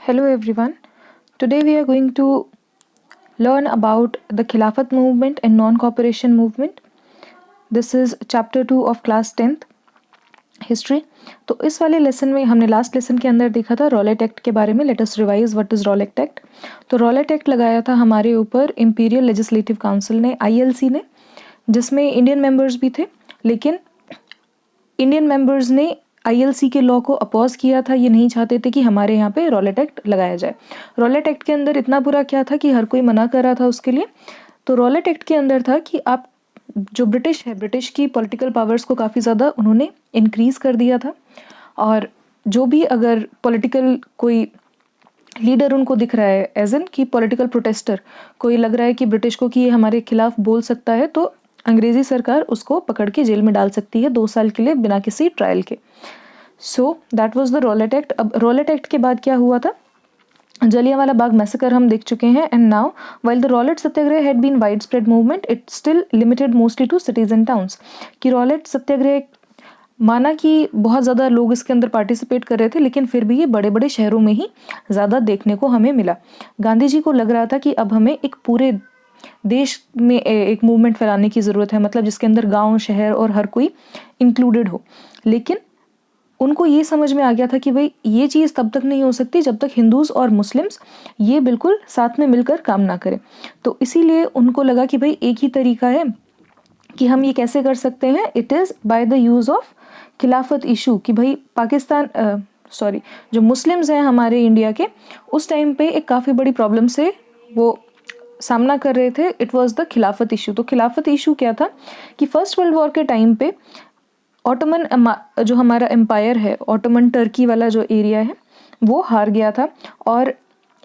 Hello everyone. Today we are going to learn about the Khilafat movement and non-cooperation movement. This is chapter 2 of class 10th history. तो इस वाले lesson में हमने last lesson के अंदर देखा था रॉलेट एक्ट के बारे में। Let us revise what is Rowlatt act. तो रॉलेट एक्ट लगाया था हमारे ऊपर इंपीरियल लेजिस्लेटिव काउंसिल ने, ILC ने, जिसमें इंडियन मेंबर्स भी थे, लेकिन इंडियन मेंबर्स ने ILC के लॉ को अपोज किया था। ये नहीं चाहते थे कि हमारे यहाँ पे रॉलेट एक्ट लगाया जाए। रॉलेट एक्ट के अंदर इतना बुरा क्या था कि हर कोई मना कर रहा था उसके लिए। तो रॉलेट एक्ट के अंदर था कि आप जो ब्रिटिश है, ब्रिटिश की पॉलिटिकल पावर्स को काफ़ी ज़्यादा उन्होंने इंक्रीज कर दिया था। और जो भी अगर पॉलिटिकल कोई लीडर उनको दिख रहा है, एज इन कि पॉलिटिकल प्रोटेस्टर, कोई लग रहा है कि ब्रिटिश को कि ये हमारे खिलाफ बोल सकता है, तो अंग्रेजी सरकार उसको पकड़ के जेल में डाल सकती है 2 साल के लिए बिना किसी ट्रायल के। So that was the Rowlatt act. अब रॉलेट एक्ट के बाद क्या हुआ था? जलियांवाला बाग मैसेकर हम देख चुके हैं। And now while the Rowlatt satyagraha had been widespread movement, it still limited mostly to cities and towns. कि रॉलेट सत्याग्रह माना कि बहुत ज़्यादा लोग इसके अंदर पार्टिसिपेट कर रहे थे, लेकिन फिर भी ये बड़े बड़े शहरों में ही ज़्यादा देखने को हमें मिला। गांधी जी को लग रहा था कि अब हमें एक पूरे देश में एक मूवमेंट फैलाने की ज़रूरत है, मतलब जिसके अंदर गांव, शहर और हर कोई इंक्लूडेड हो। लेकिन उनको ये समझ में आ गया था कि भाई ये चीज़ तब तक नहीं हो सकती जब तक हिंदूज और मुस्लिम्स ये बिल्कुल साथ में मिलकर काम ना करें। तो इसीलिए उनको लगा कि भाई एक ही तरीका है कि हम ये कैसे कर सकते हैं, it is by the use of खिलाफत इशू। कि भाई पाकिस्तान जो मुस्लिम्स हैं हमारे इंडिया के, उस टाइम पे एक काफ़ी बड़ी प्रॉब्लम से वो सामना कर रहे थे। इट वाज द खिलाफत इशू। तो खिलाफत इशू क्या था कि फर्स्ट वर्ल्ड वॉर के टाइम पे ऑटोमन जो हमारा एम्पायर है, ऑटोमन टर्की वाला जो एरिया है, वो हार गया था। और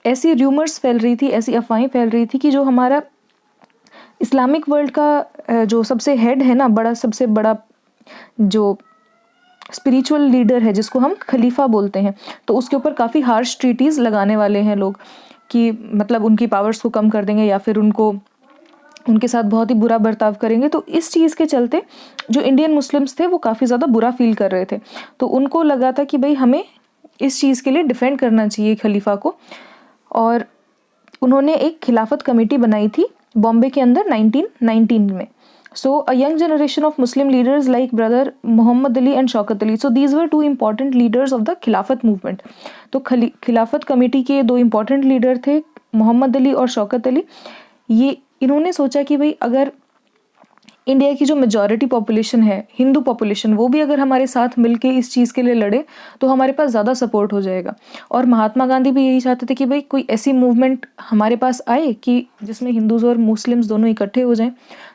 ऐसी र्यूमर्स फैल रही थी, ऐसी अफवाहें फैल रही थी कि जो हमारा इस्लामिक वर्ल्ड का जो सबसे हेड है ना, सबसे बड़ा जो स्पिरिचुअल लीडर है, जिसको हम खलीफा बोलते हैं, तो उसके ऊपर काफ़ी हार्श ट्रीटीज़ लगाने वाले हैं लोग, कि मतलब उनकी पावर्स को कम कर देंगे या फिर उनके साथ बहुत ही बुरा बर्ताव करेंगे। तो इस चीज़ के चलते जो इंडियन मुस्लिम्स थे वो काफ़ी ज़्यादा बुरा फील कर रहे थे। तो उनको लगा था कि भाई हमें इस चीज़ के लिए डिफेंड करना चाहिए खलीफा को। और उन्होंने एक खिलाफत कमेटी बनाई थी बॉम्बे के अंदर 1919 में। So a young generation of Muslim leaders like brother Muhammad Ali and Shaukat Ali. So these were two important leaders of the Khilafat movement. तो खिलाफत कमेटी के 2 important लीडर थे, मोहम्मद अली और शौकत अली। ये इन्होंने सोचा कि भाई अगर इंडिया की जो मेजॉरिटी पॉपुलेशन है, हिंदू पॉपुलेशन, वो भी अगर हमारे साथ मिलके इस चीज़ के लिए लड़े तो हमारे पास ज़्यादा सपोर्ट हो जाएगा। और महात्मा गांधी भी यही चाहते थे कि भाई कोई ऐसी मूवमेंट हमारे पास आए कि जिसमें हिंदूज़ और मुस्लिम्स दोनों इकट्ठे हो जाएं।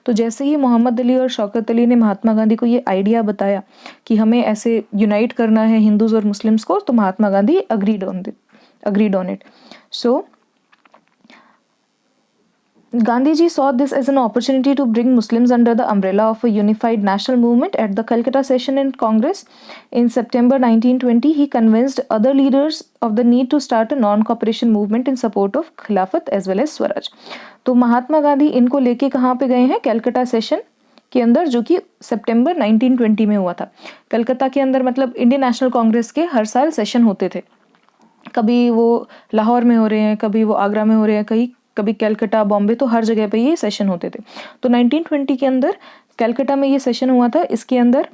तो जैसे ही मोहम्मद अली और शौकत अली ने महात्मा गांधी को ये आइडिया बताया कि हमें ऐसे यूनाइट करना है हिंदूज़ और मुस्लिम्स को, तो Mahatma Gandhi agreed on it. So Gandhiji saw this as an opportunity to bring Muslims under the umbrella of a unified national movement. At the Calcutta session in Congress in September 1920, he convinced other leaders of the need to start a non-cooperation movement in support of Khilafat as well as Swaraj. तो महात्मा गांधी इनको लेके कहाँ पे गए हैं? Calcutta session के अंदर, जो कि सितंबर 1920 में हुआ था। कलकत्ता के अंदर मतलब इंडियन नेशनल कांग्रेस के हर साल सेशन होते थे। कभी वो लाहौर में हो रहे हैं, कभी वो आगरा में हो रहे हैं, कभी कैलकटा, बॉम्बे, तो हर जगह पे ये सेशन होते थे। तो 1920 के अंदर कैलकटा में ये सेशन हुआ था। इसके अंदर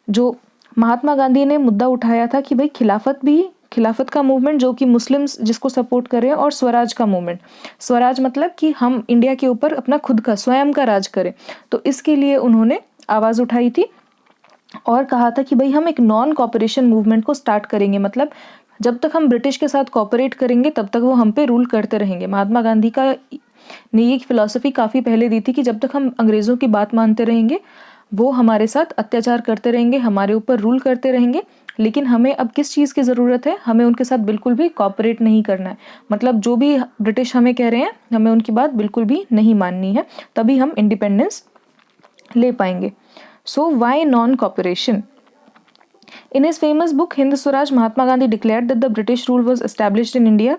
जो महात्मा गांधी ने मुद्दा उठाया था कि भाई खिलाफत का मूवमेंट जो कि मुस्लिम्स जिसको सपोर्ट कर रहे हैं, और स्वराज का मूवमेंट। स्वराज मतलब कि हम इंडिया के ऊपर अपना खुद का स्वयं का राज करें। तो इसके लिए उन्होंने आवाज़ उठाई थी और कहा था कि भाई हम एक नॉन कॉपरेशन मूवमेंट को स्टार्ट करेंगे। मतलब जब तक हम ब्रिटिश के साथ कॉपरेट करेंगे तब तक वो हम पे रूल करते रहेंगे। महात्मा गांधी ने ये फिलॉसफी काफ़ी पहले दी थी कि जब तक हम अंग्रेज़ों की बात मानते रहेंगे, वो हमारे साथ अत्याचार करते रहेंगे, हमारे ऊपर रूल करते रहेंगे। लेकिन हमें अब किस चीज़ की ज़रूरत है? हमें उनके साथ बिल्कुल भी कॉपरेट नहीं करना है। मतलब जो भी ब्रिटिश हमें कह रहे हैं, हमें उनकी बात बिल्कुल भी नहीं माननी है, तभी हम इंडिपेंडेंस ले पाएंगे। So why non cooperation? In his famous book Hind Swaraj, Mahatma Gandhi declared that the British rule was established in India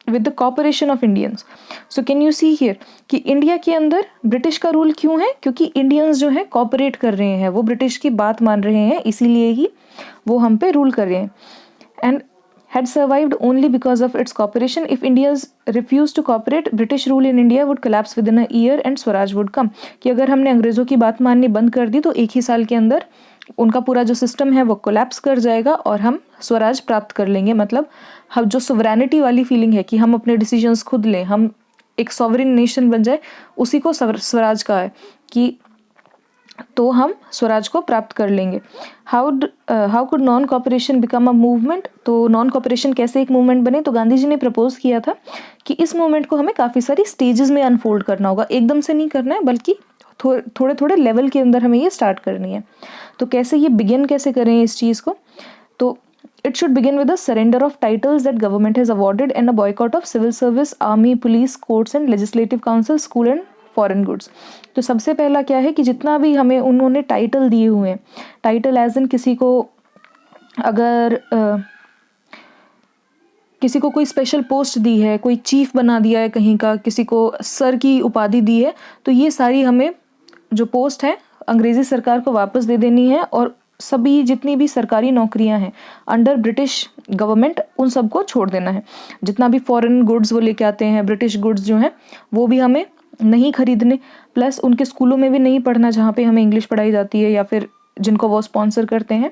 with the cooperation of Indians. So can you see here कि India के अंदर British का rule क्यों है? क्योंकि Indians जो है cooperate कर रहे हैं, वो ब्रिटिश की बात मान रहे हैं, इसीलिए ही वो हम पे रूल कर रहे हैं। And had survived only because of its cooperation. If India's refused to cooperate, British rule in India would collapse within a year and Swaraj would come. कि अगर हमने अंग्रेज़ों की बात माननी बंद कर दी तो एक ही साल के अंदर उनका पूरा जो सिस्टम है वो कोलैप्स कर जाएगा और हम स्वराज प्राप्त कर लेंगे। मतलब हम जो सोवरेनिटी वाली फीलिंग है कि हम अपने डिसीजंस खुद लें, हम एक सॉवरेन नेशन बन जाए, उसी को स्वराज का है कि तो हम स्वराज को प्राप्त कर लेंगे। How could non cooperation become a movement? तो नॉन कॉपरेशन कैसे एक मूवमेंट बने? तो गांधी जी ने प्रपोज किया था कि इस मूवमेंट को हमें काफ़ी सारी स्टेजेस में अनफोल्ड करना होगा, एकदम से नहीं करना है बल्कि थोड़े थोड़े लेवल के अंदर हमें ये स्टार्ट करनी है। तो कैसे ये बिगिन कैसे करें इस चीज़ को? तो it should begin with the surrender of titles that government has awarded and a boycott of civil service, army, police, courts and legislative council, school and foreign goods. तो सबसे पहला क्या है कि जितना भी हमें उन्होंने टाइटल दिए हुए हैं, टाइटल एज इन किसी को अगर किसी को कोई स्पेशल पोस्ट दी है, कोई चीफ बना दिया है कहीं का, किसी को सर की उपाधि दी है, तो ये सारी हमें जो पोस्ट है अंग्रेज़ी सरकार को वापस दे देनी है और सभी जितनी भी सरकारी नौकरियां हैं अंडर ब्रिटिश गवर्नमेंट उन सबको छोड़ देना है। जितना भी फॉरेन गुड्स वो लेके आते हैं, ब्रिटिश गुड्स जो हैं वो भी हमें नहीं खरीदने, प्लस उनके स्कूलों में भी नहीं पढ़ना जहाँ पे हमें इंग्लिश पढ़ाई जाती है या फिर जिनको वो स्पॉन्सर करते हैं।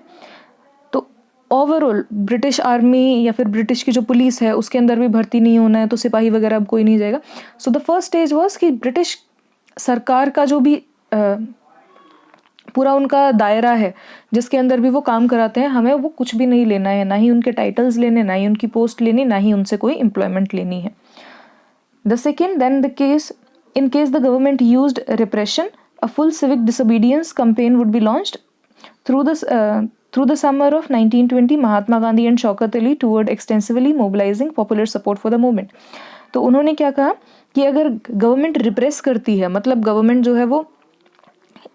तो ओवरऑल ब्रिटिश आर्मी या फिर ब्रिटिश की जो पुलिस है उसके अंदर भी भर्ती नहीं होना है, तो सिपाही वगैरह अब कोई नहीं जाएगा। So the first stage was कि ब्रिटिश सरकार का जो भी पूरा उनका दायरा है जिसके अंदर भी वो काम कराते हैं, हमें वो कुछ भी नहीं लेना है, ना ही उनके टाइटल्स लेने, ना ही उनकी पोस्ट लेनी, ना ही उनसे कोई एम्प्लॉयमेंट लेनी है। The second, then the case in case the government used repression, a full civic disobedience campaign would be launched through the summer of 1920. Mahatma Gandhi and Shaukat Ali toward extensively mobilizing popular support for the movement. तो उन्होंने क्या कहा कि अगर government repress करती है, मतलब government जो है वो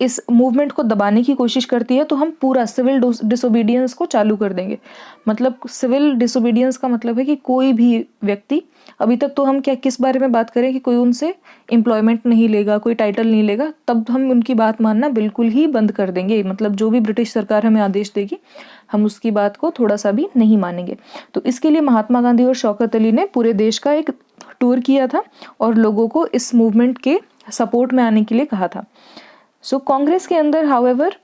इस मूवमेंट को दबाने की कोशिश करती है, तो हम पूरा सिविल डिसोबीडियंस को चालू कर देंगे। मतलब सिविल डिसोबीडियंस का मतलब है कि कोई भी व्यक्ति, अभी तक तो हम क्या किस बारे में बात करें कि कोई उनसे एम्प्लॉयमेंट नहीं लेगा, कोई टाइटल नहीं लेगा, तब हम उनकी बात मानना बिल्कुल ही बंद कर देंगे। मतलब जो भी ब्रिटिश सरकार हमें आदेश देगी हम उसकी बात को थोड़ा सा भी नहीं मानेंगे। तो इसके लिए महात्मा गांधी और शौकत अली ने पूरे देश का एक टूर किया था और लोगों को इस मूवमेंट के सपोर्ट में आने के लिए कहा था। सो कांग्रेस के अंदर हाउएवर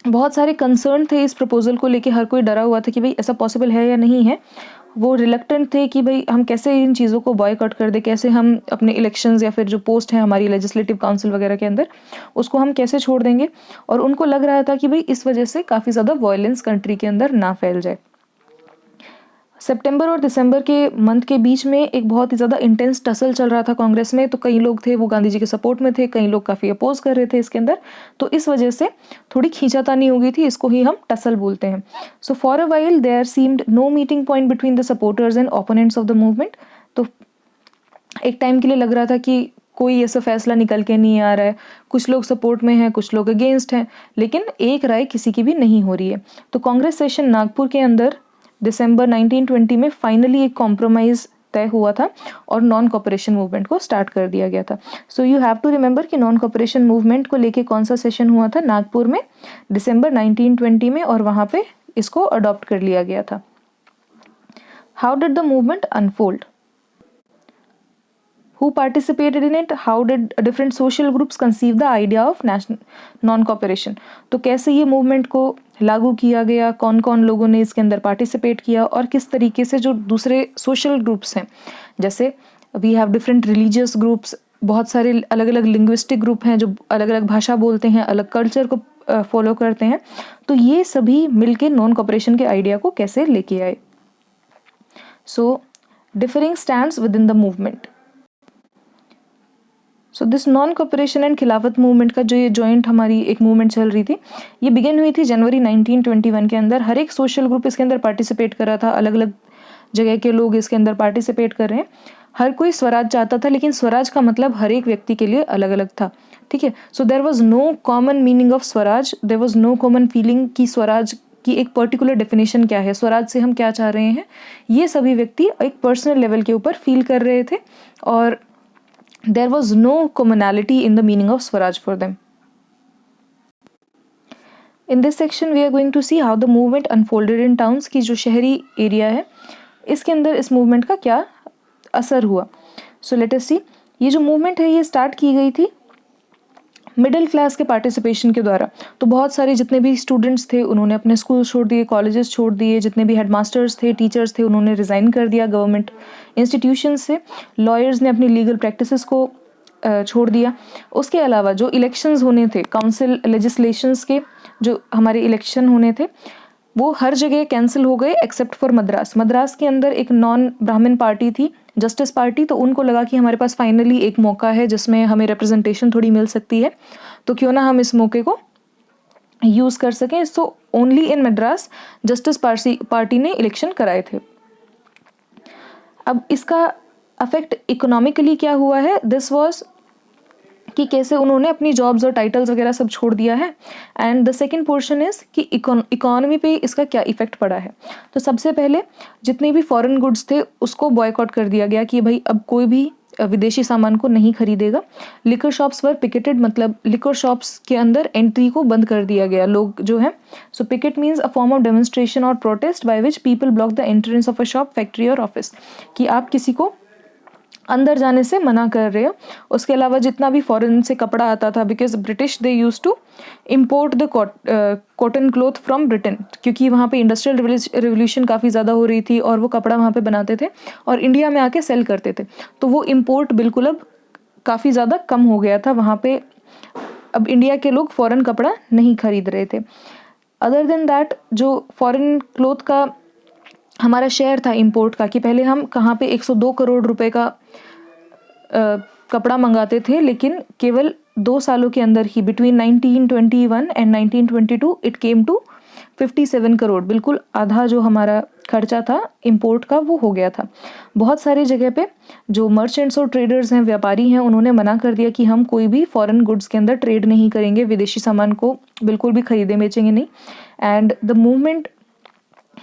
बहुत सारे कंसर्न थे इस प्रपोजल को लेके, हर कोई डरा हुआ था कि भाई ऐसा पॉसिबल है या नहीं है। वो रिलक्टेंट थे कि भाई हम कैसे इन चीज़ों को बॉयकॉट कर दे, कैसे हम अपने इलेक्शंस या फिर जो पोस्ट है हमारी लेजिस्लेटिव काउंसिल वगैरह के अंदर उसको हम कैसे छोड़ देंगे। और उनको लग रहा था कि भाई इस वजह से काफ़ी ज़्यादा वायलेंस कंट्री के अंदर ना फैल जाए। सितंबर और दिसंबर के मंथ के बीच में एक बहुत ही ज़्यादा इंटेंस टसल चल रहा था कांग्रेस में। तो कई लोग थे वो गांधी जी के सपोर्ट में थे, कई लोग काफ़ी अपोज कर रहे थे इसके अंदर। तो इस वजह से थोड़ी खींचातानी हो गई थी, इसको ही हम टसल बोलते हैं। So for a while there seemed no meeting point between the supporters and opponents of the movement. तो एक टाइम के लिए लग रहा था कि कोई ऐसा फैसला निकल के नहीं आ रहा है, कुछ लोग सपोर्ट में हैं, कुछ लोग अगेंस्ट हैं, लेकिन एक राय किसी की भी नहीं हो रही है। तो कांग्रेस सेशन नागपुर के अंदर दिसंबर 1920 में फाइनली एक कॉम्प्रोमाइज़ तय हुआ था और नॉन कॉपरेशन मूवमेंट को स्टार्ट कर दिया गया था। So you have to remember कि नॉन कॉपरेशन मूवमेंट को लेके कौन सा सेशन हुआ था? नागपुर में दिसंबर 1920 में, और वहाँ पे इसको अडॉप्ट कर लिया गया था। How did the movement unfold? Who participated in it? How did different social groups conceive the idea of national non-cooperation? तो कैसे ये मूवमेंट को लागू किया गया, कौन कौन लोगों ने इसके अंदर पार्टिसिपेट किया और किस तरीके से जो दूसरे सोशल ग्रुप्स हैं, जैसे we have different religious groups, बहुत सारे अलग अलग लिंग्विस्टिक ग्रुप हैं जो अलग अलग भाषा बोलते हैं, अलग कल्चर को फॉलो करते हैं, तो ये सभी मिलके नॉन कॉपरेशन के आइडिया को कैसे लेके आए। So differing stands within the movement. So this non cooperation and Khilafat movement का जो ये जॉइंट हमारी एक मूवमेंट चल रही थी, ये बिगिन हुई थी जनवरी 1921 के अंदर। हर एक सोशल ग्रुप इसके अंदर पार्टिसिपेट कर रहा था, अलग अलग जगह के लोग इसके अंदर पार्टिसिपेट कर रहे हैं। हर कोई स्वराज चाहता था, लेकिन स्वराज का मतलब हर एक व्यक्ति के लिए अलग अलग था, ठीक है। So there was no common meaning of swaraj, there was no common feeling कि स्वराज की एक पर्टिकुलर डेफिनेशन क्या है, स्वराज से हम क्या चाह रहे हैं, ये सभी व्यक्ति एक पर्सनल लेवल के ऊपर फील कर रहे थे। और there was no commonality in the meaning of Swaraj for them. In this section we are going to see how the movement unfolded in towns की जो शहरी एरिया है इसके अंदर इस मूवमेंट का क्या असर हुआ। सो लेट अस सी। ये जो मूवमेंट है ये स्टार्ट की गई थी मिडिल क्लास के पार्टिसिपेशन के द्वारा। तो बहुत सारे जितने भी स्टूडेंट्स थे उन्होंने अपने स्कूल छोड़ दिए, कॉलेजेस छोड़ दिए, जितने भी हेडमास्टर्स थे, टीचर्स थे, उन्होंने रिज़ाइन कर दिया गवर्नमेंट इंस्टीट्यूशन से। लॉयर्स ने अपनी लीगल प्रैक्टिसेस को छोड़ दिया। उसके अलावा जो इलेक्शंस होने थे, काउंसिल लेजिस्लेशंस के जो हमारे इलेक्शन होने थे, वो हर जगह कैंसिल हो गए एक्सेप्ट फॉर मद्रास। मद्रास के अंदर एक नॉन ब्राह्मण पार्टी थी, जस्टिस पार्टी, तो उनको लगा कि हमारे पास फाइनली एक मौका है जिसमें हमें रिप्रेजेंटेशन थोड़ी मिल सकती है, तो क्यों ना हम इस मौके को यूज़ कर सकें। So only in Madras justice party ने इलेक्शन कराए थे। अब इसका अफेक्ट इकोनॉमिकली क्या हुआ है, दिस वॉज कि कैसे उन्होंने अपनी जॉब्स और टाइटल्स वगैरह सब छोड़ दिया है। And the second portion is कि इकोनॉमी पे इसका क्या इफेक्ट पड़ा है। तो सबसे पहले जितने भी फॉरेन गुड्स थे उसको बॉयकॉट कर दिया गया कि भाई अब कोई भी विदेशी सामान को नहीं खरीदेगा। लिकर शॉप्स वर पिकेटेड, मतलब लिकर शॉप्स के अंदर एंट्री को बंद कर दिया गया, लोग जो है। So picket means a form of demonstration और protest by which people block the entrance of a shop, factory और ऑफिस, कि आप किसी को अंदर जाने से मना कर रहे हो। उसके अलावा जितना भी फॉरेन से कपड़ा आता था, because British they use to import the cotton cloth from Britain, क्योंकि वहाँ पे इंडस्ट्रियल रिवोल्यूशन काफ़ी ज़्यादा हो रही थी और वो कपड़ा वहाँ पे बनाते थे और इंडिया में आके सेल करते थे। तो वो इम्पोर्ट बिल्कुल अब काफ़ी ज़्यादा कम हो गया था वहाँ पे। अब इंडिया के लोग फॉरेन कपड़ा नहीं खरीद रहे थे। अदर देन दैट, जो फॉरेन क्लॉथ का हमारा शेयर था इंपोर्ट का, कि पहले हम कहाँ पे 102 करोड़ रुपए का कपड़ा मंगाते थे, लेकिन केवल 2 सालों के अंदर ही, between 1921 and 1922, it came to 57 crore. बिल्कुल आधा जो हमारा खर्चा था इंपोर्ट का वो हो गया था। बहुत सारी जगह पे जो मर्चेंट्स और ट्रेडर्स हैं, व्यापारी हैं, उन्होंने मना कर दिया कि हम कोई भी फॉरेन गुड्स के अंदर ट्रेड नहीं करेंगे, विदेशी सामान को बिल्कुल भी खरीदे बेचेंगे नहीं। And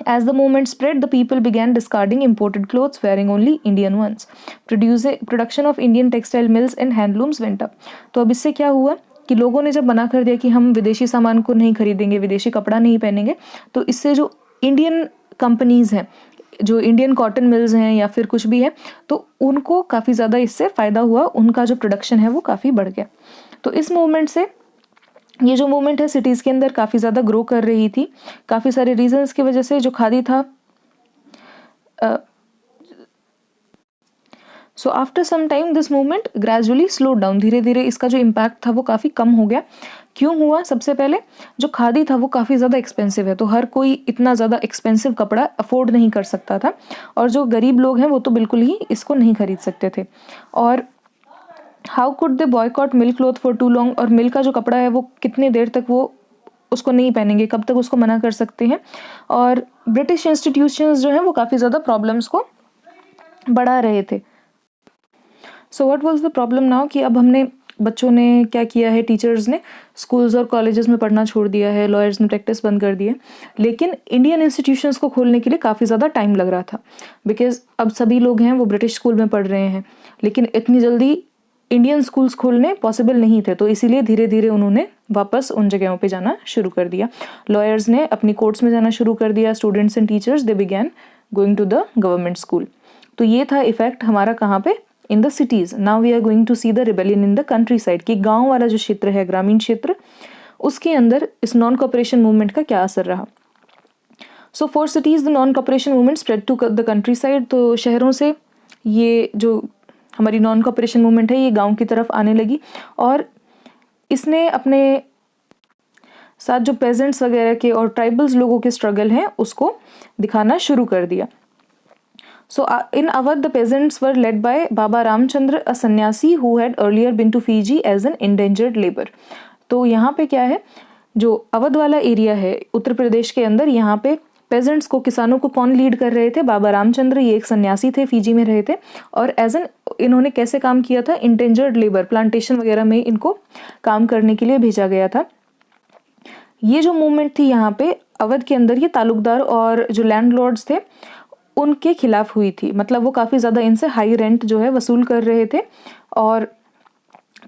as the movement spread, the people began discarding imported clothes, wearing only Indian ones. Production of Indian textile mills and handlooms went up. तो अब इससे क्या हुआ कि लोगों ने जब मना कर दिया कि हम विदेशी सामान को नहीं खरीदेंगे, विदेशी कपड़ा नहीं पहनेंगे, तो इससे जो इंडियन कंपनीज हैं, जो इंडियन कॉटन मिल्स हैं या फिर कुछ भी है, तो उनको काफ़ी ज़्यादा इससे फ़ायदा हुआ, उनका जो प्रोडक्शन है वो काफ़ी बढ़ गया। तो इस मूवमेंट से, ये जो मूवमेंट है सिटीज़ के अंदर काफ़ी ज़्यादा ग्रो कर रही थी, काफ़ी सारे रीजंस की वजह से। जो खादी था, so after some time this movement gradually slow down, धीरे धीरे इसका जो इम्पैक्ट था वो काफ़ी कम हो गया। क्यों हुआ? सबसे पहले जो खादी था वो काफ़ी ज़्यादा एक्सपेंसिव है, तो हर कोई इतना ज़्यादा एक्सपेंसिव कपड़ा अफोर्ड नहीं कर सकता था, और जो गरीब लोग हैं वो तो बिल्कुल ही इसको नहीं खरीद सकते थे। और how could they boycott milk cloth for too long, और मिल का जो कपड़ा है वो कितने देर तक वो उसको नहीं पहनेंगे, कब तक उसको मना कर सकते हैं। और ब्रिटिश इंस्टीट्यूशंस जो हैं वो काफ़ी ज़्यादा प्रॉब्लम्स को बढ़ा रहे थे। So what was the problem now, कि अब हमने, बच्चों ने क्या किया है, टीचर्स ने स्कूल्स और कॉलेजेस में पढ़ना छोड़ दिया है, लॉयर्स ने प्रैक्टिस बंद कर दी है, लेकिन इंडियन इंस्टीट्यूशंस को खोलने के लिए काफ़ी ज़्यादा टाइम लग रहा था, बिकॉज अब सभी लोग हैं वो ब्रिटिश स्कूल में पढ़ रहे हैं, लेकिन इतनी जल्दी इंडियन स्कूल्स खोलने पॉसिबल नहीं थे। तो इसीलिए धीरे धीरे उन्होंने वापस उन जगहों पे जाना शुरू कर दिया। लॉयर्स ने अपनी कोर्ट्स में जाना शुरू कर दिया, students and teachers they began going to the government school. तो ये था इफेक्ट हमारा कहाँ पे, in the cities. Now we are going to see the rebellion in the countryside, कि गाँव वाला जो क्षेत्र है, ग्रामीण क्षेत्र, उसके अंदर इस नॉन कॉपरेशन मूवमेंट का क्या असर रहा। So for cities the non cooperation movement spread to the countryside, तो शहरों से ये जो हमारी नॉन कॉपरेशन मूवमेंट है ये गांव की तरफ आने लगी, और इसने अपने साथ जो पेजेंट्स वगैरह के और ट्राइबल्स लोगों के स्ट्रगल हैं उसको दिखाना शुरू कर दिया। So in Awadh the peasants were led by Baba Ramchandra, a sanyasi who had earlier been to Fiji as an indentured labour. तो यहाँ पे क्या है, जो अवध वाला एरिया है उत्तर प्रदेश के अंदर, यहाँ पे पेजेंट्स को, किसानों को कौन लीड कर रहे थे? बाबा रामचंद्र, ये एक सन्यासी थे, फीजी में रहे थे, और एज एन, इन्होंने कैसे काम किया था? इंडेंजर्ड लेबर, प्लांटेशन वगैरह में इनको काम करने के लिए भेजा गया था। ये जो मूवमेंट थी यहाँ पे अवध के अंदर, ये तालुकदार और जो लैंडलॉर्ड्स थे उनके खिलाफ हुई थी, मतलब वो काफ़ी ज़्यादा इनसे हाई रेंट जो है वसूल कर रहे थे, और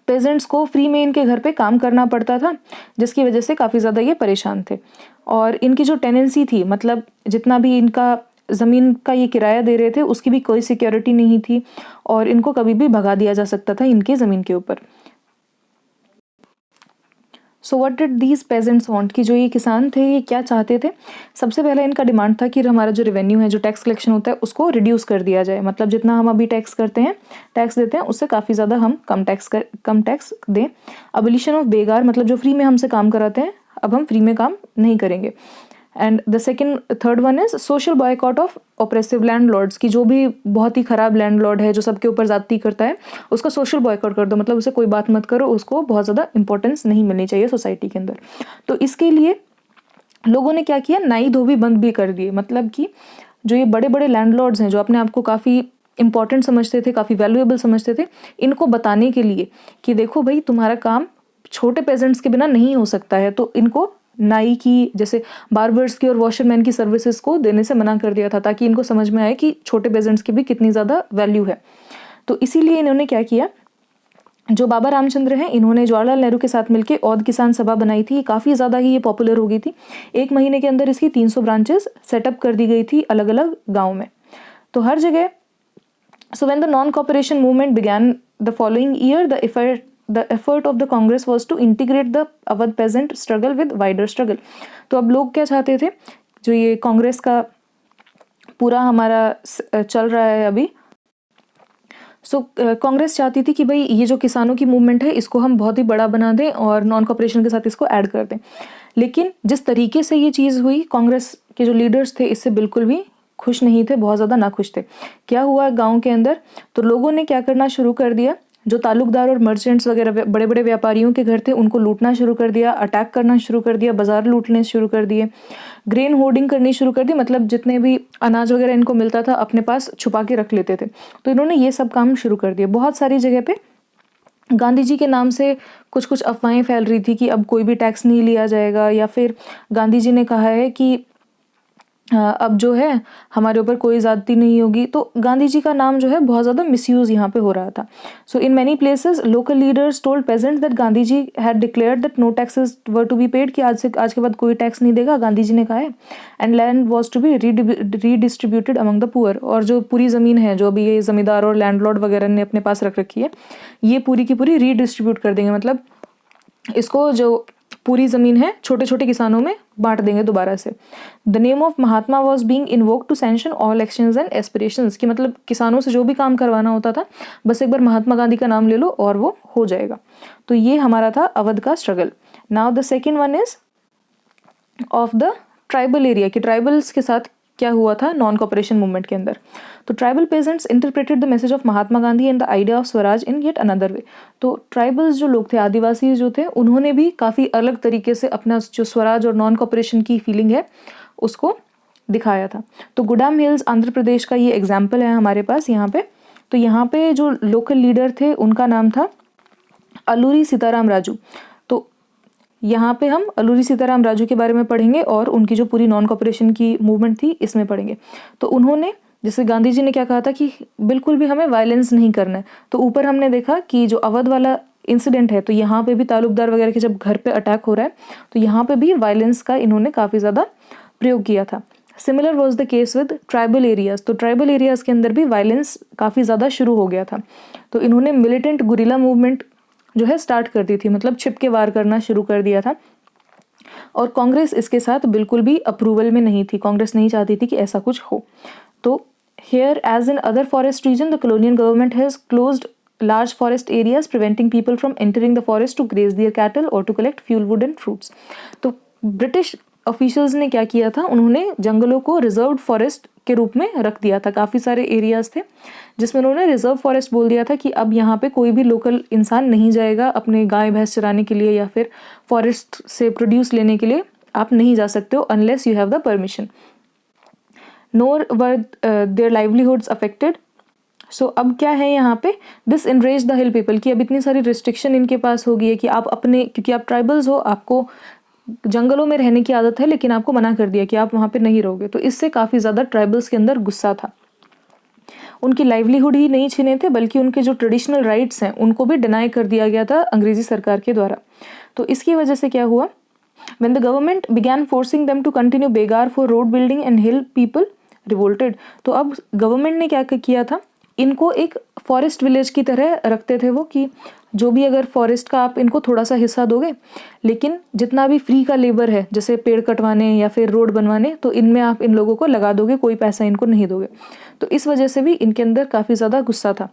पेजेंट्स को फ्री में इनके घर पे काम करना पड़ता था, जिसकी वजह से काफ़ी ज़्यादा ये परेशान थे। और इनकी जो टेनेंसी थी, मतलब जितना भी इनका ज़मीन का ये किराया दे रहे थे उसकी भी कोई सिक्योरिटी नहीं थी और इनको कभी भी भगा दिया जा सकता था इनकी ज़मीन के ऊपर। So what did these pageants want, कि जो ये किसान थे ये क्या चाहते थे? सबसे पहला इनका डिमांड था कि हमारा जो रेवेन्यू है, जो टैक्स कलेक्शन होता है, उसको रिड्यूस कर दिया जाए। मतलब जितना हम अभी टैक्स करते हैं, टैक्स देते हैं, उससे काफ़ी ज़्यादा हम कम टैक्स दें। अबलिशन ऑफ बेगार, मतलब जो फ्री में हमसे काम कराते हैं अब हम फ्री में काम नहीं करेंगे। And the third one is social boycott of oppressive landlords, की जो भी बहुत ही ख़राब लैंडलॉर्ड है जो सबके ऊपर ज़्यादती करता है उसका सोशल बॉयकॉट कर दो, मतलब उसे कोई बात मत करो, उसको बहुत ज़्यादा इंपॉर्टेंस नहीं मिलनी चाहिए सोसाइटी के अंदर। तो इसके लिए लोगों ने क्या किया, नाई धोबी बंद भी कर दिए। मतलब कि जो ये बड़े बड़े लैंडलॉर्ड्स हैं जो अपने आप को काफ़ी इंपॉर्टेंट समझते थे, काफ़ी वैल्यूएबल समझते थे, इनको बताने के लिए कि देखो भाई तुम्हारा काम छोटे पेजेंट्स के बिना नहीं हो सकता है, तो इनको नाई की, जैसे बार्बर्स की और वॉशरमैन की सर्विसेज को देने से मना कर दिया था, ताकि इनको समझ में आए कि छोटे पेजेंट्स की भी कितनी ज़्यादा वैल्यू है। तो इसीलिए इन्होंने क्या किया, जो बाबा रामचंद्र हैं इन्होंने जवाहरलाल नेहरू के साथ मिलकर औद किसान सभा बनाई थी। काफ़ी ज़्यादा ही ये पॉपुलर हो गई थी। 1 महीने के अंदर इसकी 300 ब्रांचेस सेटअप कर दी गई थी अलग अलग गाँव में, तो हर जगह। So when the non-cooperation movement began the following year, the effort of the Congress was to integrate the Awadh peasant struggle with wider struggle. तो अब लोग क्या चाहते थे, जो ये कांग्रेस का पूरा हमारा चल रहा है अभी, कांग्रेस चाहती थी कि भाई ये जो किसानों की मूवमेंट है इसको हम बहुत ही बड़ा बना दें और नॉन कॉपरेशन के साथ इसको ऐड कर दें। लेकिन जिस तरीके से ये चीज़ हुई, कांग्रेस के जो लीडर्स थे इससे बिल्कुल भी खुश नहीं थे, बहुत ज़्यादा नाखुश थे। क्या हुआ गांव के अंदर, तो लोगों ने क्या करना शुरू कर दिया, जो ताल्लुकदार और मर्चेंट्स वगैरह बड़े बड़े व्यापारियों के घर थे उनको लूटना शुरू कर दिया, अटैक करना शुरू कर दिया, बाजार लूटने शुरू कर दिए, ग्रेन होर्डिंग करनी शुरू कर दी। मतलब जितने भी अनाज वगैरह इनको मिलता था अपने पास छुपा के रख लेते थे। तो इन्होंने ये सब काम शुरू कर दिया। बहुत सारी जगह पे गांधी जी के नाम से कुछ कुछ अफवाहें फैल रही थी कि अब कोई भी टैक्स नहीं लिया जाएगा, या फिर गांधी जी ने कहा है कि अब जो है हमारे ऊपर कोई ज़्यादती नहीं होगी। तो गांधी जी का नाम जो है बहुत ज़्यादा मिसयूज़ यहाँ पे हो रहा था। So in many places local leaders told peasants that Gandhi ji had declared that no taxes were to be paid, कि आज के बाद कोई टैक्स नहीं देगा, गांधी जी ने कहा है। And land was to be redistributed among the poor, और जो पूरी ज़मीन है जो अभी ये ज़मींदार और लैंडलॉर्ड वगैरह ने अपने पास रख रखी है, ये पूरी की पूरी रीडिस्ट्रीब्यूट कर देंगे। मतलब इसको जो पूरी ज़मीन है छोटे छोटे किसानों में बांट देंगे दोबारा से। The name of Mahatma was being invoke to sanction all actions and aspirations, की मतलब किसानों से जो भी काम करवाना होता था बस एक बार महात्मा गांधी का नाम ले लो और वो हो जाएगा। तो ये हमारा था अवध का struggle. Now the second one is of the tribal area, कि ट्राइबल्स के साथ क्या हुआ था नॉन कॉपरेशन मूवमेंट के अंदर। तो tribal pageants interpreted the message of Mahatma Gandhi and the idea of swaraj in yet another way. तो ट्राइबल्स जो लोग थे, आदिवासी जो थे, उन्होंने भी काफ़ी अलग तरीके से अपना जो स्वराज और नॉन कॉपरेशन की फीलिंग है उसको दिखाया था। तो गुडाम हिल्स आंध्र प्रदेश का ये एग्जाम्पल है हमारे पास यहाँ पे। तो यहाँ पे जो लोकल लीडर थे उनका नाम था अलूरी सीताराम राजू। तो यहाँ पे हम अलूरी सीताराम राजू के बारे में पढ़ेंगे और उनकी जो पूरी नॉन कॉपरेशन की मूवमेंट थी इसमें पढ़ेंगे। तो उन्होंने, जैसे गांधी जी ने क्या कहा था कि बिल्कुल भी हमें वायलेंस नहीं करना है, तो ऊपर हमने देखा कि जो अवध वाला इंसिडेंट है, तो यहाँ पे भी ताल्लुकदार वगैरह के जब घर पे अटैक हो रहा है तो यहाँ पे भी वायलेंस का इन्होंने काफ़ी ज़्यादा प्रयोग किया था। Similar was the case with tribal areas. तो ट्राइबल एरियाज के अंदर भी वायलेंस काफ़ी ज़्यादा शुरू हो गया था। तो इन्होंने मिलिटेंट गुरिल्ला मूवमेंट जो है स्टार्ट कर दी थी, मतलब छिप के वार करना शुरू कर दिया था। और कांग्रेस इसके साथ बिल्कुल भी अप्रूवल में नहीं थी, कांग्रेस नहीं चाहती थी कि ऐसा कुछ हो। तो here as in other forest region the colonial government has closed large forest areas preventing people from entering the forest to graze their cattle or to collect fuel wood and fruits। तो British officials ने क्या किया था, उन्होंने जंगलों को reserved forest के रूप में रख दिया था। काफ़ी सारे एरियाज थे जिसमें उन्होंने रिजर्व फॉरेस्ट बोल दिया था कि अब यहाँ पे कोई भी लोकल इंसान नहीं जाएगा अपने गाय भैंस चराने के लिए या फिर फॉरेस्ट से प्रोड्यूस लेने के लिए आप नहीं जा सकते हो unless you have the permission. Nor were their livelihoods affected. So अब क्या है यहाँ पे, this enraged the hill people, की अब इतनी सारी रिस्ट्रिक्शन इनके पास हो गई है कि आप अपने, क्योंकि आप ट्राइबल्स हो, आपको जंगलों में रहने की आदत है, लेकिन आपको मना कर दिया कि आप वहाँ पे नहीं रहोगे। तो इससे काफ़ी ज़्यादा ट्राइबल्स के अंदर गुस्सा था। उनकी लाइवलीहुड ही नहीं छीने थे बल्कि उनके जो ट्रेडिशनल राइट्स हैं उनको भी डिनाई कर दिया गया था अंग्रेजी सरकार के द्वारा। तो इसकी वजह से क्या हुआ, when the government began forcing them to continue begar for road building and hill people revolted. तो अब गवर्नमेंट ने क्या किया था, इनको एक फॉरेस्ट विलेज की तरह रखते थे वो, कि जो भी अगर फॉरेस्ट का आप इनको थोड़ा सा हिस्सा दोगे, लेकिन जितना भी फ्री का लेबर है जैसे पेड़ कटवाने या फिर रोड बनवाने, तो इनमें आप इन लोगों को लगा दोगे, कोई पैसा इनको नहीं दोगे। तो इस वजह से भी इनके अंदर काफ़ी ज़्यादा गुस्सा था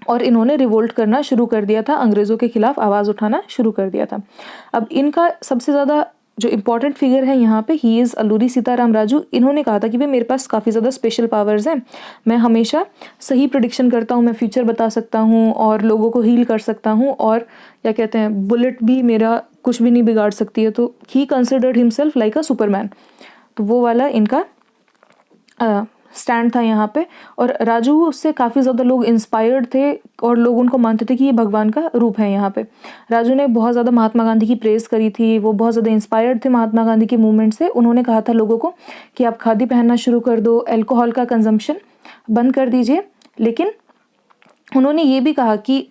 और इन्होंने रिवोल्ट करना शुरू कर दिया था, अंग्रेज़ों के खिलाफ आवाज़ उठाना शुरू कर दिया था। अब इनका सबसे ज़्यादा जो इम्पॉर्टेंट फिगर है यहाँ पे, ही इज़ अल्लूरी सीताराम राजू। इन्होंने कहा था कि भाई मेरे पास काफ़ी ज़्यादा स्पेशल पावर्स हैं, मैं हमेशा सही प्रिडिक्शन करता हूँ, मैं फ्यूचर बता सकता हूँ और लोगों को हील कर सकता हूँ, और क्या कहते हैं, बुलेट भी मेरा कुछ भी नहीं बिगाड़ सकती है। तो he considered himself like a Superman. तो वो वाला इनका स्टैंड था यहाँ पे। और राजू उससे काफ़ी ज़्यादा लोग इंस्पायर्ड थे और लोग उनको मानते थे कि ये भगवान का रूप है यहाँ पे। राजू ने बहुत ज़्यादा महात्मा गांधी की प्रेज़ करी थी, वो बहुत ज़्यादा इंस्पायर्ड थे महात्मा गांधी के मूवमेंट से। उन्होंने कहा था लोगों को कि आप खादी पहनना शुरू कर दो, अल्कोहल का कंजम्पशन बंद कर दीजिए। लेकिन उन्होंने ये भी कहा कि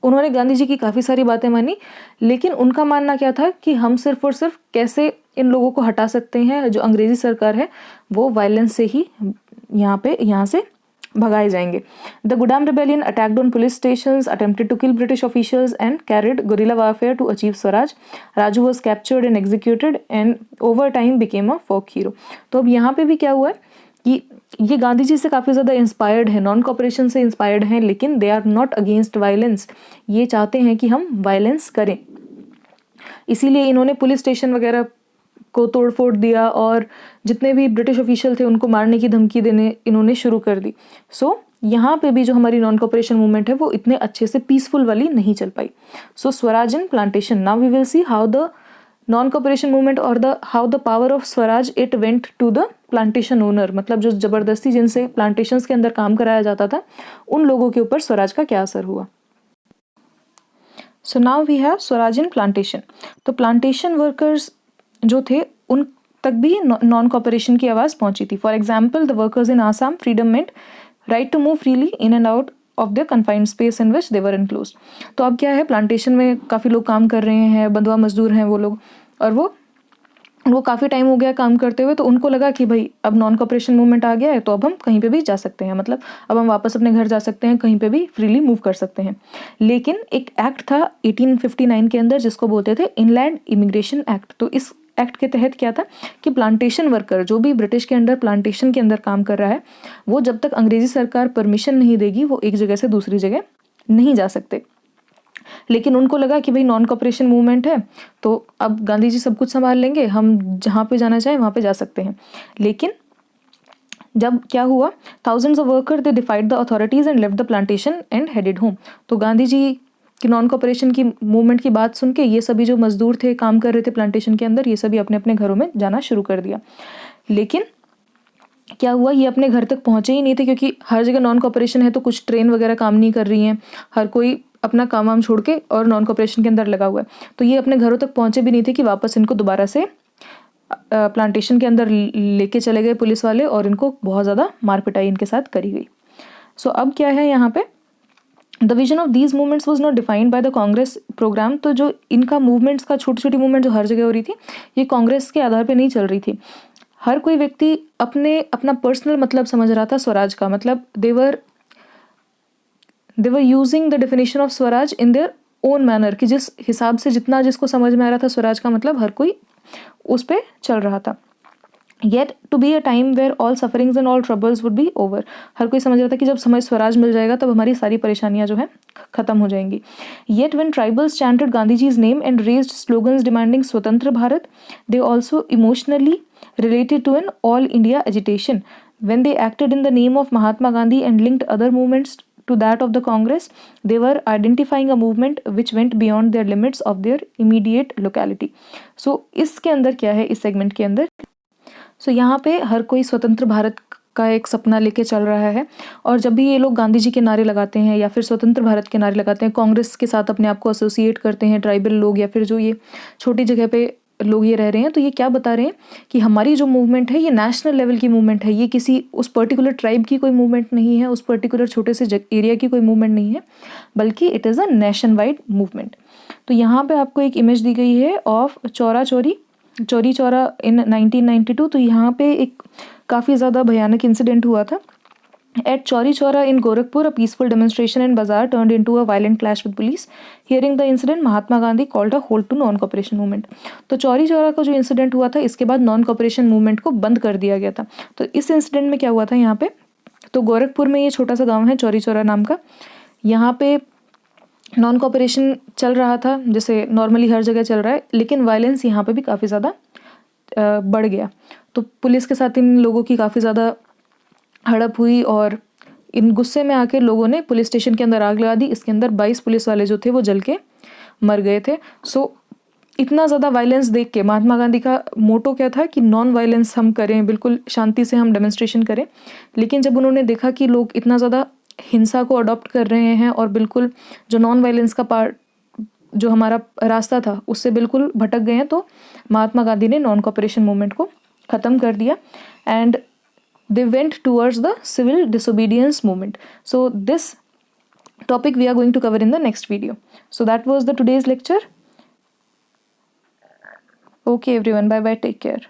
उन्होंने गांधी जी की काफ़ी सारी बातें मानी, लेकिन उनका मानना क्या था कि हम सिर्फ और सिर्फ कैसे इन लोगों को हटा सकते हैं, जो अंग्रेज़ी सरकार है वो वायलेंस से ही यहाँ से भगाए जाएंगे। The Gudem rebellion attacked on police stations, attempted to kill British officials and carried guerrilla warfare to achieve swaraj. Raju was captured and executed and over time became a folk hero. तो अब यहाँ पे भी क्या हुआ है कि ये गांधी जी से काफ़ी ज़्यादा इंस्पायर्ड है, नॉन कॉपरेशन से इंस्पायर्ड हैं, लेकिन they are not against violence. ये चाहते हैं कि हम वायलेंस करें, इसीलिए इन्होंने पुलिस स्टेशन वगैरह को तोड़ फोड़ दिया और जितने भी ब्रिटिश ऑफिशियल थे उनको मारने की धमकी देने इन्होंने शुरू कर दी। सो यहाँ पे भी जो हमारी नॉन कॉपरेशन मूवमेंट है वो इतने अच्छे से पीसफुल वाली नहीं चल पाई। So swaraj in plantation, now we will see how the non cooperation movement और how the power of swaraj it went to the plantation owner. मतलब जो ज़बरदस्ती जिनसे प्लांटेशंस के अंदर काम कराया जाता था, उन लोगों के ऊपर स्वराज का क्या असर हुआ। So now we have swaraj in plantation. तो प्लांटेशन वर्कर्स जो थे उन तक भी नॉन कॉपरेशन की आवाज़ पहुंची थी। For example, the workers in Assam freedom meant right to move freely in and out of the confined space in which they were enclosed. तो अब क्या है, प्लांटेशन में काफ़ी लोग काम कर रहे हैं, बंधुआ मजदूर हैं वो लोग, और वो काफ़ी टाइम हो गया काम करते हुए, तो उनको लगा कि भाई अब नॉन कॉपरेशन मूवमेंट आ गया है तो अब हम कहीं पे भी जा सकते हैं, मतलब अब हम वापस अपने घर जा सकते हैं, कहीं पे भी फ्रीली मूव कर सकते हैं। लेकिन एक एक्ट था 1859 के अंदर जिसको बोलते थे इनलैंड इमिग्रेशन एक्ट। तो इस एक्ट के तहत क्या था कि प्लांटेशन वर्कर जो भी ब्रिटिश के अंडर प्लांटेशन के अंदर काम कर रहा है, वो जब तक अंग्रेजी सरकार परमिशन नहीं देगी वो एक जगह से दूसरी जगह नहीं जा सकते। लेकिन उनको लगा कि भाई नॉन कॉपरेशन मूवमेंट है तो अब गांधी जी सब कुछ संभाल लेंगे, हम जहाँ पे जाना चाहें वहाँ पे जा सकते हैं। लेकिन जब क्या हुआ, thousands of worker they डिफाइड the authorities and left the plantation and headed home. तो गांधी जी कि नॉन कॉपरेशन की मूवमेंट की बात सुन के ये सभी जो मजदूर थे, काम कर रहे थे प्लांटेशन के अंदर, ये सभी अपने अपने घरों में जाना शुरू कर दिया। लेकिन क्या हुआ, ये अपने घर तक पहुंचे ही नहीं थे, क्योंकि हर जगह नॉन कॉपरेशन है तो कुछ ट्रेन वगैरह काम नहीं कर रही हैं, हर कोई अपना काम वाम छोड़ के और नॉन कॉपरेशन के अंदर लगा हुआ है। तो ये अपने घरों तक पहुंचे भी नहीं थे कि वापस इनको दोबारा से प्लांटेशन के अंदर लेके चले गए पुलिस वाले और इनको बहुत ज़्यादा मार पिटाई इनके साथ करी गई। सो अब क्या है यहाँ पे, the vision of these movements was not defined by the Congress programme. तो जो इनका मूवमेंट्स का छोटी छोटी मूवमेंट जो हर जगह हो रही थी, ये कांग्रेस के आधार पर नहीं चल रही थी। हर कोई व्यक्ति अपना पर्सनल मतलब समझ रहा था स्वराज का, मतलब they were using the definition of swaraj in their own manner, कि जिस हिसाब से जितना जिसको समझ में आ रहा था स्वराज का मतलब, हर कोई उस पर चल रहा था। Yet to be a time where all sufferings and all troubles would be over. हर कोई समझ रहा था कि जब समय स्वराज मिल जाएगा तब हमारी सारी परेशानियां जो है खत्म हो जाएंगी। Yet when tribals chanted Gandhi ji's name and raised slogans demanding स्वतंत्र Bharat, they also emotionally related to an all India agitation. When they acted in the name of Mahatma Gandhi and linked other movements to that of the Congress, they were identifying a movement which went beyond their limits of their immediate locality. So इसके अंदर क्या है, इस segment के अंदर यहाँ पे हर कोई स्वतंत्र भारत का एक सपना लेके चल रहा है, और जब भी ये लोग गांधी जी के नारे लगाते हैं या फिर स्वतंत्र भारत के नारे लगाते हैं, कांग्रेस के साथ अपने आप को एसोसिएट करते हैं ट्राइबल लोग या फिर जो ये छोटी जगह पे लोग ये रह रहे हैं, तो ये क्या बता रहे हैं कि हमारी जो मूवमेंट है ये नेशनल लेवल की मूवमेंट है, ये किसी उस पर्टिकुलर ट्राइब की कोई मूवमेंट नहीं है, उस पर्टिकुलर छोटे से एरिया की कोई मूवमेंट नहीं है, बल्कि it is a nation wide movement. तो यहाँ पे आपको एक इमेज दी गई है ऑफ चौरी चौरा इन 1992। तो यहाँ पे एक काफ़ी ज़्यादा भयानक इंसिडेंट हुआ था। At Chauri Chaura in Gorakhpur, a peaceful demonstration and bazaar turned into a violent clash with police. Hearing the incident, Mahatma Gandhi called a halt to non-cooperation movement. तो चौरी चौरा का जो इंसिडेंट हुआ था, इसके बाद नॉन कॉपरेशन मूवमेंट को बंद कर दिया गया था। तो इस इंसिडेंट में क्या हुआ था यहाँ पे, तो गोरखपुर में ये छोटा सा गांव है चौरी चौरा नाम का, यहाँ पे नॉन कॉपरेशन चल रहा था जैसे नॉर्मली हर जगह चल रहा है, लेकिन वायलेंस यहाँ पे भी काफ़ी ज़्यादा बढ़ गया। तो पुलिस के साथ इन लोगों की काफ़ी ज़्यादा हड़प हुई और इन गुस्से में आके लोगों ने पुलिस स्टेशन के अंदर आग लगा दी। इसके अंदर 22 पुलिस वाले जो थे वो जल के मर गए थे। सो इतना ज़्यादा वायलेंस देख के महात्मा गांधी का मोटो क्या था कि नॉन वायलेंस हम करें, बिल्कुल शांति से हम डेमोन्स्ट्रेशन करें। लेकिन जब उन्होंने देखा कि लोग इतना ज़्यादा हिंसा को अडॉप्ट कर रहे हैं और बिल्कुल जो नॉन वायलेंस का पार्ट जो हमारा रास्ता था उससे बिल्कुल भटक गए हैं, तो महात्मा गांधी ने नॉन कॉपरेशन मूवमेंट को ख़त्म कर दिया and they went towards the civil disobedience movement. So this topic we are going to cover in the next video. So that was the today's lecture. Okay everyone, bye bye, take care.